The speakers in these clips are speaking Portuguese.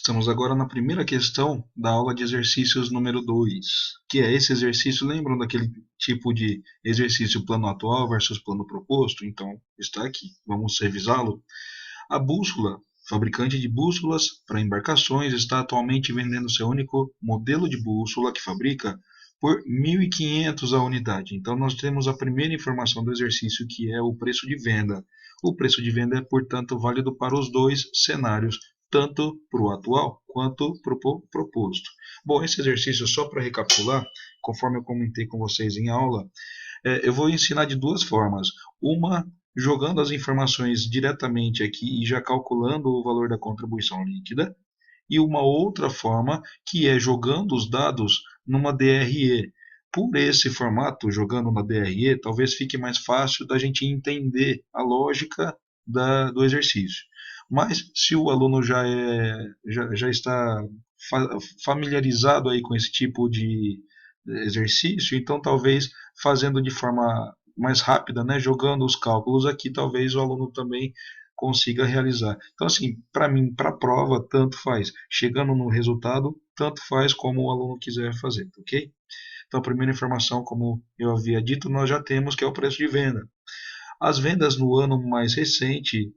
Estamos agora na primeira questão da aula de exercícios número 2, que é esse exercício, lembram daquele tipo de exercício plano atual versus plano proposto? Então, está aqui, vamos revisá-lo. A bússola, fabricante de bússolas para embarcações, está atualmente vendendo seu único modelo de bússola que fabrica por 1.500 a unidade. Então, nós temos a primeira informação do exercício, que é o preço de venda. O preço de venda é, portanto, válido para os dois cenários, tanto para o atual quanto para o proposto. Bom, esse exercício, só para recapitular, conforme eu comentei com vocês em aula, eu vou ensinar de duas formas. Uma, jogando as informações diretamente aqui e já calculando o valor da contribuição líquida, e uma outra forma, que é jogando os dados numa DRE. Por esse formato, jogando na DRE, talvez fique mais fácil da gente entender a lógica do exercício. Mas se o aluno já está familiarizado aí com esse tipo de exercício, então talvez fazendo de forma mais rápida, né, jogando os cálculos aqui, talvez o aluno também consiga realizar. Então, assim, para mim, para a prova, tanto faz. Chegando no resultado, tanto faz como o aluno quiser fazer, ok? Então, a primeira informação, como eu havia dito, nós já temos, que é o preço de venda. As vendas no ano mais recente,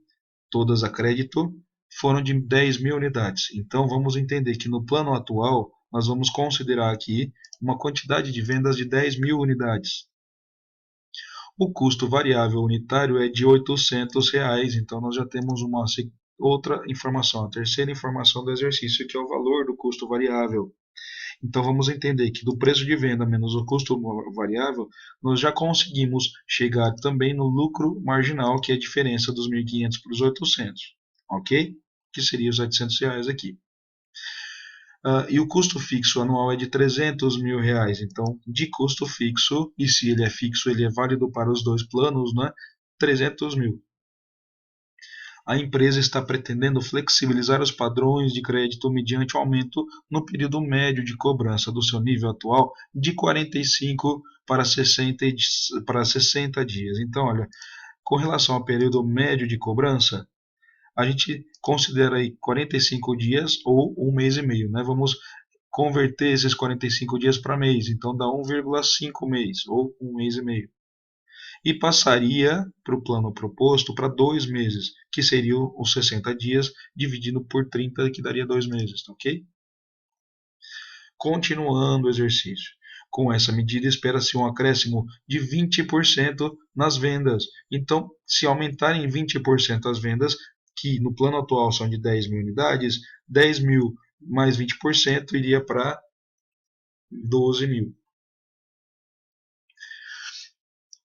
todas a crédito, foram de 10 mil unidades. Então, vamos entender que no plano atual, nós vamos considerar aqui uma quantidade de vendas de 10 mil unidades. O custo variável unitário é de R$ 800, então nós já temos uma outra informação, a terceira informação do exercício, que é o valor do custo variável. Então vamos entender que do preço de venda menos o custo variável, nós já conseguimos chegar também no lucro marginal, que é a diferença dos 1.500 para os 800, ok? Que seria os R$ 800 aqui. E o custo fixo anual é de R$ 300 mil. Então, de custo fixo, e se ele é fixo, ele é válido para os dois planos, né? 300 mil. A empresa está pretendendo flexibilizar os padrões de crédito mediante o aumento no período médio de cobrança do seu nível atual de 45 para 60 dias. Então, olha, com relação ao período médio de cobrança, a gente considera aí 45 dias ou um mês e meio, né? Vamos converter esses 45 dias para mês, então dá 1,5 mês ou um mês e meio. E passaria para o plano proposto para 2 meses, que seriam os 60 dias dividido por 30, que daria 2 meses, ok? Continuando o exercício. Com essa medida, espera-se um acréscimo de 20% nas vendas. Então, se aumentarem 20% as vendas, que no plano atual são de 10 mil unidades, 10 mil mais 20% iria para 12 mil.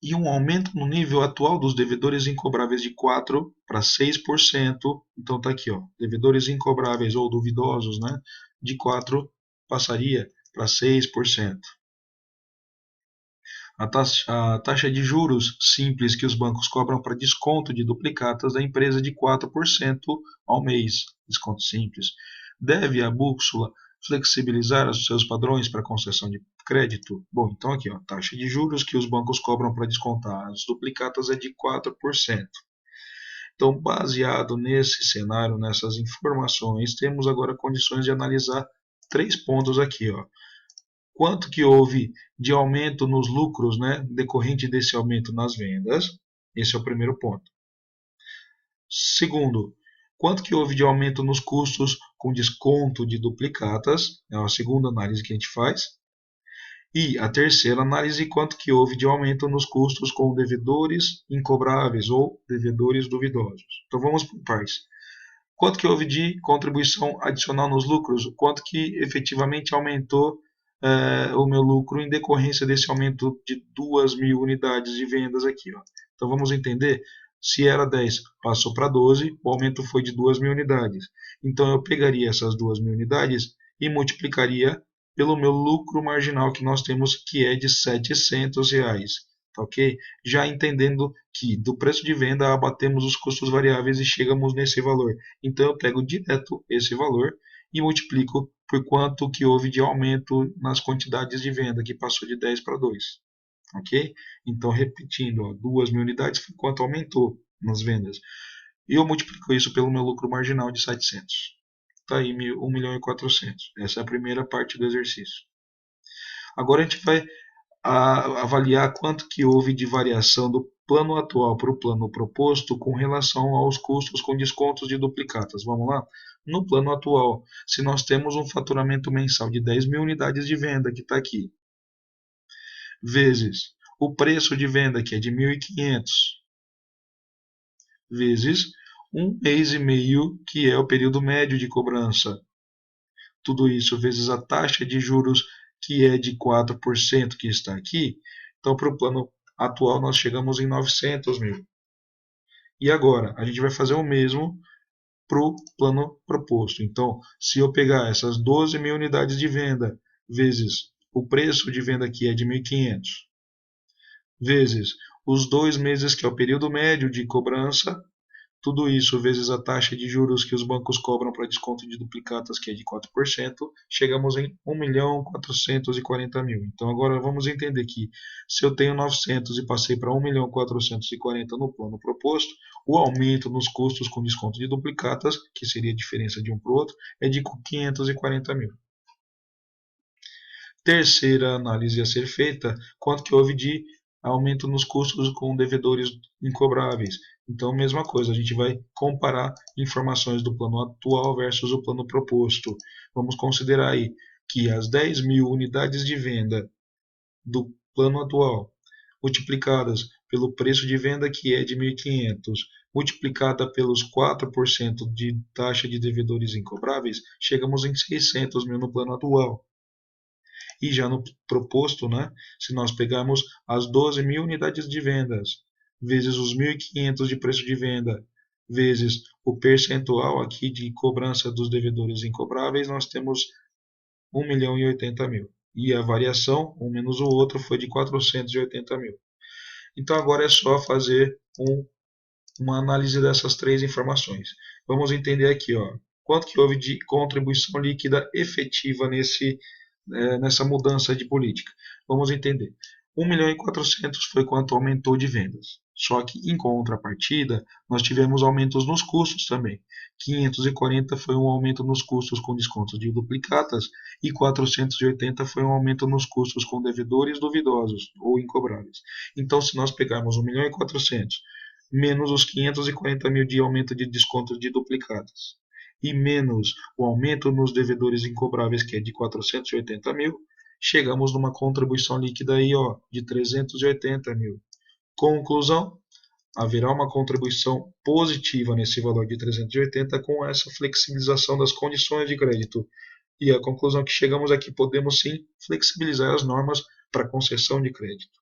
E um aumento no nível atual dos devedores incobráveis de 4 para 6%. Então está aqui, ó, devedores incobráveis ou duvidosos, né, de 4 passaria para 6%. A taxa de juros simples que os bancos cobram para desconto de duplicatas da empresa de 4% ao mês, desconto simples. Deve a bússola flexibilizar os seus padrões para concessão de crédito? Bom, então aqui, ó, taxa de juros que os bancos cobram para descontar as duplicatas é de 4%. Então, baseado nesse cenário, nessas informações, temos agora condições de analisar 3 pontos aqui, ó. Quanto que houve de aumento nos lucros, né, decorrente desse aumento nas vendas? Esse é o primeiro ponto. Segundo, quanto que houve de aumento nos custos com desconto de duplicatas? É a segunda análise que a gente faz. E a terceira análise, quanto que houve de aumento nos custos com devedores incobráveis ou devedores duvidosos. Então vamos por partes. Quanto que houve de contribuição adicional nos lucros? Quanto que efetivamente aumentou o meu lucro em decorrência desse aumento de 2 mil unidades de vendas aqui, ó. Então vamos entender, se era 10, passou para 12, o aumento foi de 2 mil unidades. Então eu pegaria essas 2 mil unidades e multiplicaria pelo meu lucro marginal que nós temos, que é de R$ 700. Tá ok? Já entendendo que do preço de venda abatemos os custos variáveis e chegamos nesse valor. Então eu pego direto esse valor e multiplico por quanto que houve de aumento nas quantidades de venda, que passou de 10 para 2. Ok? Então, repetindo, ó, 2 mil unidades foi quanto aumentou nas vendas. E eu multiplico isso pelo meu lucro marginal de 700. Está aí 1.400.000. Essa é a primeira parte do exercício. Agora a gente vai avaliar quanto que houve de variação do plano atual para o plano proposto com relação aos custos com descontos de duplicatas. Vamos lá? No plano atual, se nós temos um faturamento mensal de 10.000 unidades de venda, que está aqui, vezes o preço de venda, que é de 1.500, vezes um mês e meio, que é o período médio de cobrança. Tudo isso vezes a taxa de juros, que é de 4%, que está aqui. Então, para o plano atual, nós chegamos em 900 mil. E agora, a gente vai fazer o mesmo para o plano proposto. Então, se eu pegar essas 12.000 unidades de venda, vezes o preço de venda aqui é de 1.500, vezes os 2 meses, que é o período médio de cobrança, tudo isso vezes a taxa de juros que os bancos cobram para desconto de duplicatas, que é de 4%, chegamos em 1.440.000. Então agora vamos entender que se eu tenho 900 e passei para 1.440.000 no plano proposto, o aumento nos custos com desconto de duplicatas, que seria a diferença de um para o outro, é de 540.000. Terceira análise a ser feita, quanto que houve de aumento nos custos com devedores incobráveis. Então, mesma coisa, a gente vai comparar informações do plano atual versus o plano proposto. Vamos considerar aí que as 10.000 unidades de venda do plano atual, multiplicadas pelo preço de venda, que é de 1.500, multiplicada pelos 4% de taxa de devedores incobráveis, chegamos em 600 mil no plano atual. E já no proposto, né, se nós pegarmos as 12.000 unidades de vendas, vezes os 1.500 de preço de venda, vezes o percentual aqui de cobrança dos devedores incobráveis, nós temos 1.080.000. E a variação, um menos o outro, foi de 480.000. Então agora é só fazer uma análise dessas três informações. Vamos entender aqui, ó, quanto que houve de contribuição líquida efetiva nessa mudança de política. Vamos entender. 1.400.000 foi quanto aumentou de vendas. Só que, em contrapartida, nós tivemos aumentos nos custos também. 540 foi um aumento nos custos com descontos de duplicatas e 480 foi um aumento nos custos com devedores duvidosos ou incobráveis. Então, se nós pegarmos 1.400.000 menos os 540.000 de aumento de descontos de duplicatas e menos o aumento nos devedores incobráveis, que é de 480.000, chegamos numa contribuição líquida aí, ó, de 380.000. Conclusão: haverá uma contribuição positiva nesse valor de 380 com essa flexibilização das condições de crédito. E a conclusão que chegamos aqui, podemos sim flexibilizar as normas para concessão de crédito.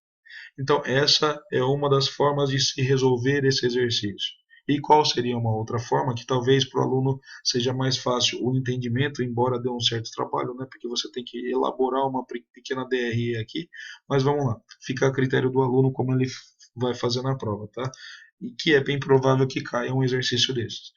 Então, essa é uma das formas de se resolver esse exercício. E qual seria uma outra forma que talvez para o aluno seja mais fácil o entendimento, embora dê um certo trabalho, né? Porque você tem que elaborar uma pequena DRE aqui, mas vamos lá, fica a critério do aluno como ele vai fazer na prova, tá? E que é bem provável que caia um exercício desses.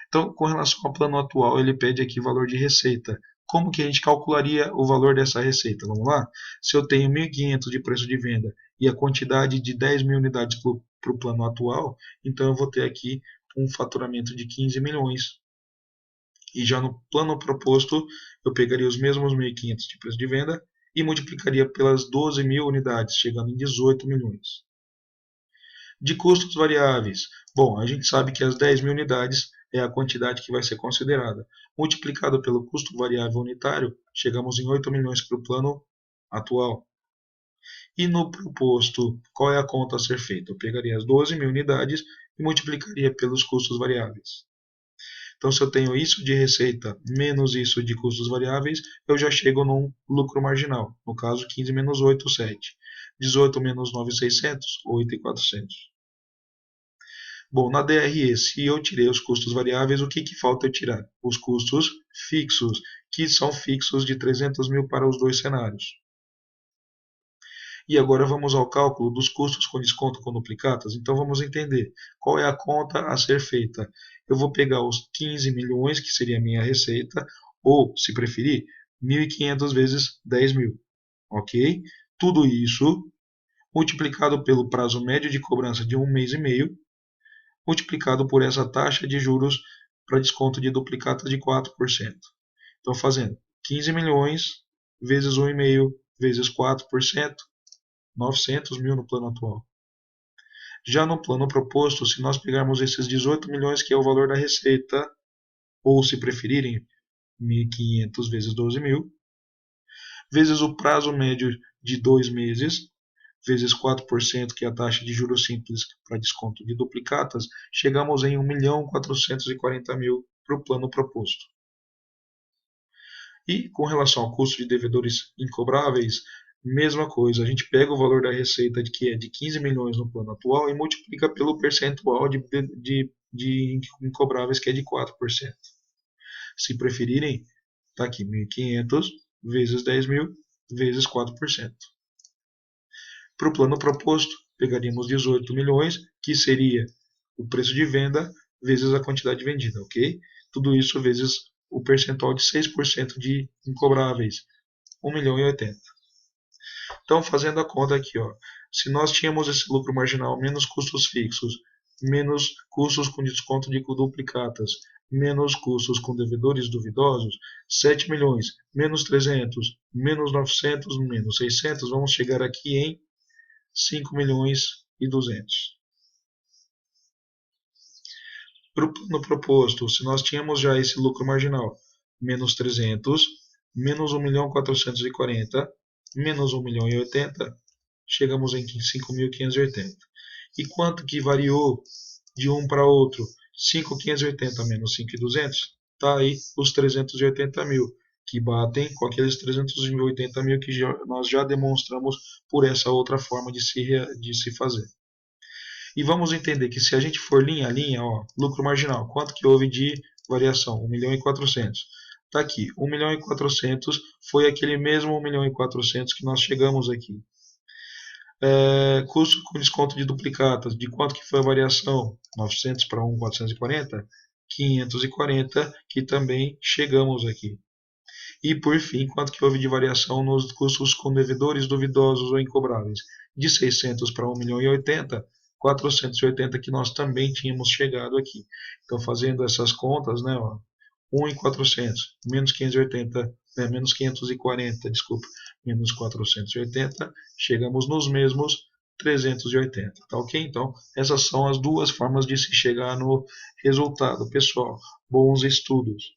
Então, com relação ao plano atual, ele pede aqui valor de receita. Como que a gente calcularia o valor dessa receita? Vamos lá? Se eu tenho 1.500 de preço de venda e a quantidade de 10.000 unidades para o plano atual, então eu vou ter aqui um faturamento de 15 milhões. E já no plano proposto, eu pegaria os mesmos 1.500 de preço de venda e multiplicaria pelas 12.000 unidades, chegando em 18 milhões. De custos variáveis. Bom, a gente sabe que as 10.000 unidades é a quantidade que vai ser considerada. Multiplicado pelo custo variável unitário, chegamos em 8 milhões para o plano atual. E no proposto, qual é a conta a ser feita? Eu pegaria as 12.000 unidades e multiplicaria pelos custos variáveis. Então, se eu tenho isso de receita menos isso de custos variáveis, eu já chego num lucro marginal. No caso, 15 menos 8, 7. 18 menos 9.600, 8.400. Bom, na DRE, se eu tirei os custos variáveis, o que falta eu tirar? Os custos fixos, que são fixos de 300.000 para os dois cenários. E agora vamos ao cálculo dos custos com desconto com duplicatas. Então vamos entender qual é a conta a ser feita. Eu vou pegar os 15 milhões, que seria a minha receita, ou, se preferir, 1.500 vezes 10.000. Ok? Tudo isso multiplicado pelo prazo médio de cobrança de 1 mês e meio, multiplicado por essa taxa de juros para desconto de duplicatas de 4%. Então, fazendo 15 milhões vezes 1,5 vezes 4%, 900 mil no plano atual. Já no plano proposto, se nós pegarmos esses 18 milhões, que é o valor da receita, ou se preferirem, 1.500 vezes 12 mil, vezes o prazo médio de 2 meses, vezes 4%, que é a taxa de juros simples para desconto de duplicatas, chegamos em 1.440.000 para o plano proposto. E com relação ao custo de devedores incobráveis, mesma coisa, a gente pega o valor da receita que é de 15 milhões no plano atual e multiplica pelo percentual de incobráveis, que é de 4%. Se preferirem, está aqui 1.500 vezes 10 mil vezes 4%. Para o plano proposto, pegaríamos 18 milhões, que seria o preço de venda vezes a quantidade vendida, ok? Tudo isso vezes o percentual de 6% de incobráveis, 1.080.000. Então, fazendo a conta aqui, ó, se nós tínhamos esse lucro marginal menos custos fixos, menos custos com desconto de duplicatas, menos custos com devedores duvidosos, 7 milhões, menos 300, menos 900, menos 600, vamos chegar aqui em 5 milhões e 200. Para o plano proposto, se nós tínhamos já esse lucro marginal, menos 300, menos 1.440.000, menos 1.080.000, chegamos em 5.580. E quanto que variou de um para outro? 5.580 menos 5.200, está aí os 380.000, que batem com aqueles 380.000 que nós já demonstramos por essa outra forma de se fazer. E vamos entender que se a gente for linha a linha, ó, lucro marginal, quanto que houve de variação? 1.400.000. Está aqui, 1.400.000 foi aquele mesmo 1.400.000 que nós chegamos aqui. Custo com desconto de duplicatas, de quanto que foi a variação? 900 para 1.440, 540, que também chegamos aqui. E por fim, quanto que houve de variação nos custos com devedores duvidosos ou incobráveis? De 600 para 1.080.000, 480 que nós também tínhamos chegado aqui. Então, fazendo essas contas, né, ó, 1.400 menos 580, menos 540, desculpa, menos 480, chegamos nos mesmos 380, tá ok? Então, essas são as duas formas de se chegar no resultado, pessoal. Bons estudos!